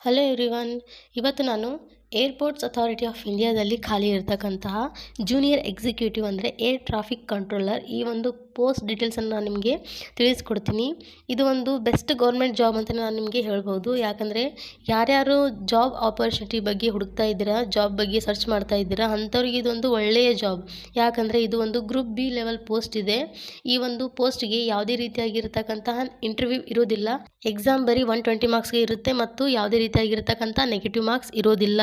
Hello everyone. ಇವತ್ತು ನಾನು airports authority of ಇಂಡಿಯಾದಲ್ಲಿ ಖಾಲಿ ಇರತಕ್ಕಂತಹ ಜೂನಿಯರ್ ಎಕ್ಸಿಕ್ಯೂಟಿವ್ ಅಂದರೆ ಏರ್ ಟ್ರಾಫಿಕ್ ಕಂಟ್ರೋಲರ್ ಈ ಒಂದು ಪೋಸ್ಟ್ ಡೀಟೇಲ್ಸನ್ನು ನಾನು ನಿಮಗೆ ತಿಳಿಸ್ಕೊಡ್ತೀನಿ. ಇದು ಒಂದು ಬೆಸ್ಟ್ ಗೌರ್ಮೆಂಟ್ ಜಾಬ್ ಅಂತ ನಾನು ನಿಮಗೆ ಹೇಳ್ಬೋದು. ಯಾಕಂದರೆ ಯಾರ್ಯಾರು ಜಾಬ್ ಆಪರ್ಚುನಿಟಿ ಬಗ್ಗೆ ಹುಡುಕ್ತಾ ಇದ್ದೀರಾ, ಜಾಬ್ ಬಗ್ಗೆ ಸರ್ಚ್ ಮಾಡ್ತಾ ಇದ್ದೀರಾ, ಅಂಥವ್ರಿಗೆ ಇದೊಂದು ಒಳ್ಳೆಯ ಜಾಬ್. ಯಾಕಂದರೆ ಇದು ಒಂದು ಗ್ರೂಪ್ ಬಿ ಲೆವೆಲ್ ಪೋಸ್ಟ್ ಇದೆ. ಈ ಒಂದು ಪೋಸ್ಟ್ಗೆ ಯಾವುದೇ ರೀತಿಯಾಗಿರ್ತಕ್ಕಂತಹ ಇಂಟರ್ವ್ಯೂ ಇರೋದಿಲ್ಲ. ಎಕ್ಸಾಮ್ ಬರೀ 120 ಮಾರ್ಕ್ಸ್ಗೆ ಇರುತ್ತೆ ಮತ್ತು ಯಾವುದೇ ರೀತಿಯಾಗಿರ್ತಕ್ಕಂಥ ನೆಗೆಟಿವ್ ಮಾರ್ಕ್ಸ್ ಇರೋದಿಲ್ಲ.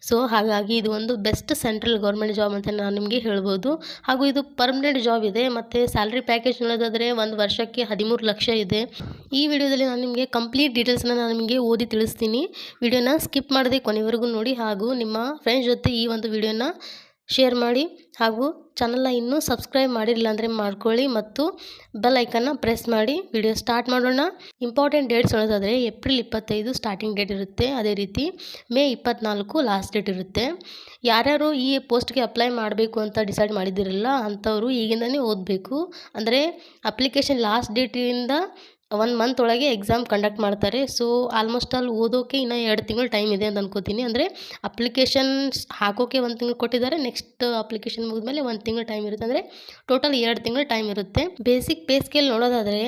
ಸೊ ಹಾಗಾಗಿ ಇದು ಒಂದು ಬೆಸ್ಟ್ ಸೆಂಟ್ರಲ್ ಗೌರ್ಮೆಂಟ್ ಜಾಬ್ ಅಂತ ನಾನು ನಿಮಗೆ ಹೇಳ್ಬೋದು. ಹಾಗೂ ಇದು ಪರ್ಮನೆಂಟ್ ಜಾಬ್ ಇದೆ. ಮತ್ತು ಸ್ಯಾಲ್ರಿ ಪ್ಯಾಕೇಜ್ ನೋಡೋದಾದರೆ ಒಂದು ವರ್ಷಕ್ಕೆ 13 ಲಕ್ಷ ಇದೆ. ಈ ವಿಡಿಯೋದಲ್ಲಿ ನಾನು ನಿಮಗೆ ಕಂಪ್ಲೀಟ್ ಡೀಟೇಲ್ಸ್ನ ನಾನು ನಿಮಗೆ ಓದಿ ತಿಳಿಸ್ತೀನಿ. ವಿಡಿಯೋನ ಸ್ಕಿಪ್ ಮಾಡದೆ ಕೊನೆವರೆಗೂ ನೋಡಿ. ಹಾಗೂ ನಿಮ್ಮ ಫ್ರೆಂಡ್ಸ್ ಜೊತೆ ಈ ಒಂದು ವಿಡಿಯೋನ ಶೇರ್ ಮಾಡಿ. ಹಾಗೂ ಚಾನಲ್ನ ಇನ್ನೂ ಸಬ್ಸ್ಕ್ರೈಬ್ ಮಾಡಿರಲಿಲ್ಲ ಅಂದರೆ ಮಾಡ್ಕೊಳ್ಳಿ ಮತ್ತು ಬೆಲ್ ಐಕನ್ನ ಪ್ರೆಸ್ ಮಾಡಿ. ವಿಡಿಯೋ ಸ್ಟಾರ್ಟ್ ಮಾಡೋಣ. ಇಂಪಾರ್ಟೆಂಟ್ ಡೇಟ್ಸ್ ಹೇಳೋದಾದರೆ ಏಪ್ರಿಲ್ 25 ಸ್ಟಾರ್ಟಿಂಗ್ ಡೇಟ್ ಇರುತ್ತೆ. ಅದೇ ರೀತಿ ಮೇ 24 ಲಾಸ್ಟ್ ಡೇಟ್ ಇರುತ್ತೆ. ಯಾರ್ಯಾರು ಈ ಪೋಸ್ಟ್ಗೆ ಅಪ್ಲೈ ಮಾಡಬೇಕು ಅಂತ ಡಿಸೈಡ್ ಮಾಡಿದಿರಲ್ಲ ಅಂಥವರು ಈಗಿಂದನೇ ಓದಬೇಕು. ಅಂದರೆ ಅಪ್ಲಿಕೇಶನ್ ಲಾಸ್ಟ್ ಡೇಟಿಂದ 1 ಮಂತ್ ಒಳಗೆ ಎಕ್ಸಾಮ್ ಕಂಡಕ್ಟ್ ಮಾಡ್ತಾರೆ. ಸೊ ಆಲ್ಮೋಸ್ಟ್ ಆಲ್ ಓದೋಕೆ ಇನ್ನೂ 2 ತಿಂಗಳು ಟೈಮ್ ಇದೆ ಅಂತ ಅನ್ಕೋತೀನಿ. ಅಂದರೆ ಅಪ್ಲಿಕೇಶನ್ಸ್ ಹಾಕೋಕೆ 1 ತಿಂಗಳು ಕೊಟ್ಟಿದ್ದಾರೆ. ನೆಕ್ಸ್ಟ್ ಅಪ್ಲಿಕೇಶನ್ ಮುಗಿದ್ಮೇಲೆ 1 ತಿಂಗಳು ಟೈಮ್ ಇರುತ್ತೆ. ಅಂದರೆ ಟೋಟಲ್ 2 ತಿಂಗಳು ಟೈಮ್ ಇರುತ್ತೆ. ಬೇಸಿಕ್ ಪೇ ಸ್ಕೇಲ್ ನೋಡೋದಾದರೆ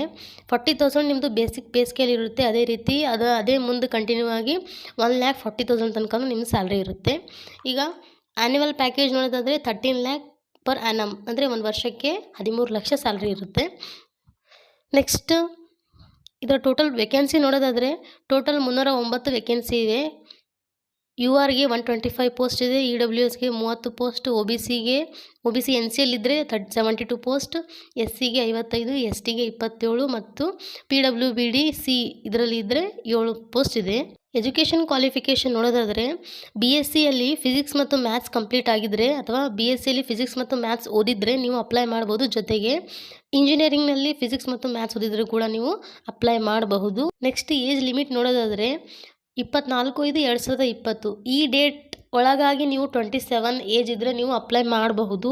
40,000 ನಿಮ್ಮದು ಬೇಸಿಕ್ ಪೇ ಸ್ಕೇಲ್ ಇರುತ್ತೆ. ಅದೇ ರೀತಿ ಅದೇ ಮುಂದೆ ಕಂಟಿನ್ಯೂ ಆಗಿ 1,40,000 ತನಕ ನಿಮ್ಮ ಸ್ಯಾಲ್ರಿ ಇರುತ್ತೆ. ಈಗ ಆ್ಯನ್ಯುವಲ್ ಪ್ಯಾಕೇಜ್ ನೋಡೋದಾದರೆ 13 ಲ್ಯಾಕ್ ಪರ್ ಆ್ಯನಮ್, ಅಂದರೆ ಒಂದು ವರ್ಷಕ್ಕೆ 13 ಲಕ್ಷ ಸ್ಯಾಲ್ರಿ ಇರುತ್ತೆ. ನೆಕ್ಸ್ಟ್ ಇದರ ಟೋಟಲ್ ವೇಕೆನ್ಸಿ ನೋಡೋದಾದರೆ ಟೋಟಲ್ 309 ವೇಕೆನ್ಸಿ ಇವೆ. URಗೆ 125 ಪೋಸ್ಟ್ ಇದೆ. EWSಗೆ 30 ಪೋಸ್ಟ್, OBC NCL ಇದ್ದರೆ 72 ಪೋಸ್ಟ್, SCಗೆ 55, STಗೆ 27 ಮತ್ತು PWBD C ಇದರಲ್ಲಿ ಇದ್ದರೆ 7 ಪೋಸ್ಟ್ ಇದೆ. ಎಜುಕೇಷನ್ ಕ್ವಾಲಿಫಿಕೇಷನ್ ನೋಡೋದಾದರೆ BScಯಲ್ಲಿ ಫಿಸಿಕ್ಸ್ ಮತ್ತು ಮ್ಯಾಥ್ಸ್ ಕಂಪ್ಲೀಟ್ ಆಗಿದ್ದರೆ ಅಥವಾ BScಯಲ್ಲಿ ಫಿಸಿಕ್ಸ್ ಮತ್ತು ಮ್ಯಾಥ್ಸ್ ಓದಿದರೆ ನೀವು ಅಪ್ಲೈ ಮಾಡ್ಬೋದು. ಜೊತೆಗೆ ಇಂಜಿನಿಯರಿಂಗ್ನಲ್ಲಿ ಫಿಸಿಕ್ಸ್ ಮತ್ತು ಮ್ಯಾಥ್ಸ್ ಓದಿದರೂ ಕೂಡ ನೀವು ಅಪ್ಲೈ ಮಾಡಬಹುದು. ನೆಕ್ಸ್ಟ್ ಏಜ್ ಲಿಮಿಟ್ ನೋಡೋದಾದರೆ 24/5/2020 ಈ ಡೇಟ್ ಒಳಗಾಗಿ ನೀವು 27 ಏಜ್ ಇದ್ದರೆ ನೀವು ಅಪ್ಲೈ ಮಾಡಬಹುದು.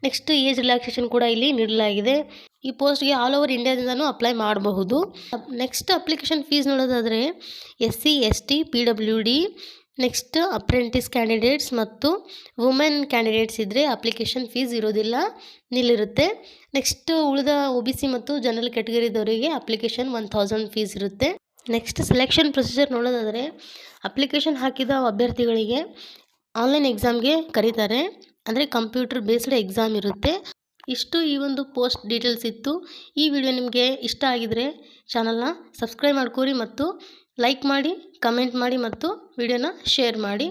ನೆಕ್ಸ್ಟ್ ಏಜ್ ರಿಲ್ಯಾಕ್ಸೇಷನ್ ಕೂಡ ಇಲ್ಲಿ ನೀಡಲಾಗಿದೆ. ಈ ಪೋಸ್ಟ್ಗೆ ಆಲ್ ಓವರ್ ಇಂಡಿಯಾದಿಂದನೂ ಅಪ್ಲೈ ಮಾಡಬಹುದು. ನೆಕ್ಸ್ಟ್ ಅಪ್ಲಿಕೇಶನ್ ಫೀಸ್ ನೋಡೋದಾದರೆ SC ST PWD, next apprentice candidates ಮತ್ತು ವುಮೆನ್ ಕ್ಯಾಂಡಿಡೇಟ್ಸ್ ಇದ್ದರೆ ಅಪ್ಲಿಕೇಶನ್ ಫೀಸ್ ಇರೋದಿಲ್ಲ, ನಿಲ್ಲಿರುತ್ತೆ. ನೆಕ್ಸ್ಟ್ ಉಳಿದ OBC ಮತ್ತು ಜನರಲ್ ಕ್ಯಾಟಗರಿದವರಿಗೆ ಅಪ್ಲಿಕೇಶನ್ 1000 ಫೀಸ್ ಇರುತ್ತೆ. ನೆಕ್ಸ್ಟ್ ಸೆಲೆಕ್ಷನ್ ಪ್ರೊಸೀಜರ್ ನೋಡೋದಾದರೆ ಅಪ್ಲಿಕೇಶನ್ ಹಾಕಿದ ಅಭ್ಯರ್ಥಿಗಳಿಗೆ ಆನ್ಲೈನ್ ಎಕ್ಸಾಮ್ಗೆ ಕರೀತಾರೆ. ಅಂದರೆ ಕಂಪ್ಯೂಟರ್ ಬೇಸ್ಡ್ ಎಕ್ಸಾಮ್ ಇರುತ್ತೆ. ಇಷ್ಟು ಈ ಒಂದು ಪೋಸ್ಟ್ ಡೀಟೇಲ್ಸ್ ಇತ್ತು. ಈ ವಿಡಿಯೋ ನಿಮಗೆ ಇಷ್ಟ ಆಗಿದರೆ ಚಾನಲ್ನ ಸಬ್ಸ್ಕ್ರೈಬ್ ಮಾಡ್ಕೊರಿ ಮತ್ತು ಲೈಕ್ ಮಾಡಿ, ಕಮೆಂಟ್ ಮಾಡಿ ಮತ್ತು ವಿಡಿಯೋನ ಶೇರ್ ಮಾಡಿ.